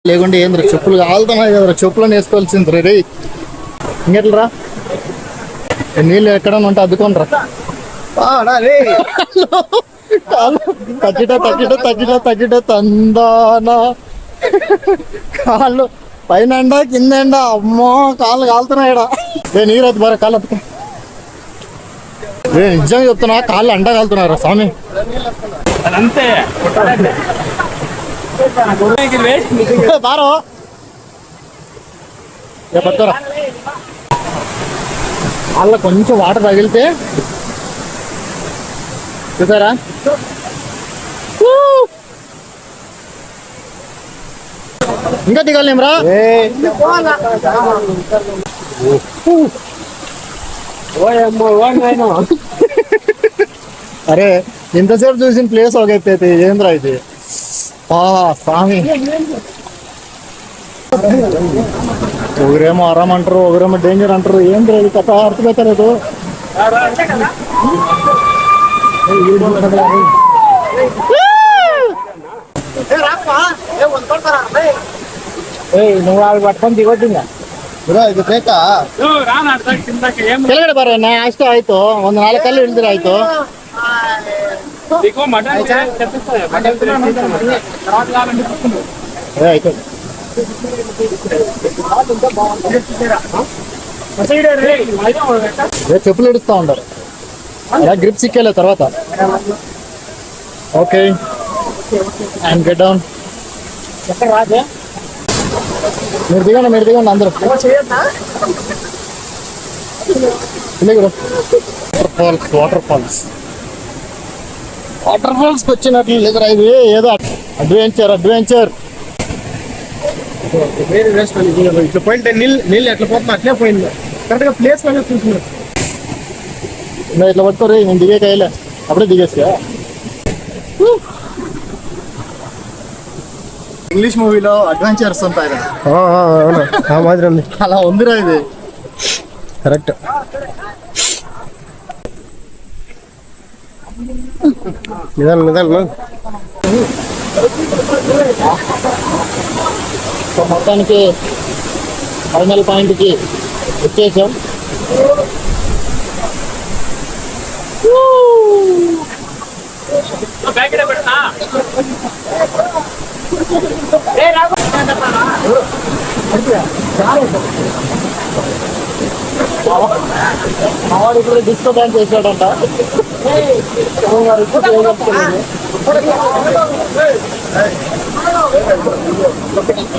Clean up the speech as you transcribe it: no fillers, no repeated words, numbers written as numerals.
లేకుంటే ఏంద్ర చెప్పులు కాలుతున్నాయి కదరా, చెప్పులను వేసుకోవాల్సింది రే. ఇంకెట్లరా నీళ్ళు ఎక్కడన్నా ఉంటే అద్దుకోనరా. తగ్గిట తందానా. కాళ్ళు పైన ఎండ కింద ఎండ, అమ్మో కాళ్ళు కాలుతున్నాయడా. నీరైతే బాగా కాళ్ళు అత్తుకో. నిజంగా చెప్తున్నా, కాళ్ళు అండ కాలుతున్నారా స్వామి. అంతే బారో పట్టుకోరా. వాళ్ళ కొంచెం వాటర్ తగిలితే చూసారా, ఇంకా దిగలేమ్రా. అరే ఇంతసేపు చూసిన ప్లేస్ ఒక ఎత్తైతే ఏంద్రా ఇది. స్వామి ఒకరేమో ఆరామ్ అంటారు, ఒకరేమో డేంజర్ అంటారు. ఏంద్రా ఇది కథ అర్థమైతలేదు. నువ్వు అవి పట్టుకొని దిగొచ్చిందా ಇದು ಬೇಕಾ ಕೆಳಗಡೆ ಬರ ನಾ ಅಷ್ಟೇ ಆಯ್ತು. ಒಂದು 4 ಕಲ್ಲು ಇಳಿದ್ರೆ ಆಯ್ತು. ಆಯ್ತು చెప్పులు ఇడుస్తూ ఉంటారు అలా గ్రిప్ సిక్కేలే తర్వాత. Okay and get down. మీరు దిగండి అందరూ. వాటర్ ఫాల్స్ వచ్చినట్లు లేదురా ఇది. ఏదో అడ్వెంచర్ ఇట్లా పోయింటే నీళ్ళు ఎట్లా పోతున్నా అట్లే పోయింది. కరెక్ట్గా ప్లేస్ చూస్తున్నారు. ఇట్లా పట్టుకోరు, నేను దిగేకాయలే అప్పుడే దిగేసా. ఇంగ్లీష్ మూవీలో అడ్వెంచర్స్ ఉంటాయి కదా, ఆ మాదిరి ఉంది. అలా ఉందిరా ఇది. కరెక్ట్. నిదానం సో మొత్తానికి ఫైనల్ పాయింట్కి వచ్చేసాం. మావాడు ఇప్పుడు డిస్కో డాన్స్ చేసాడంట.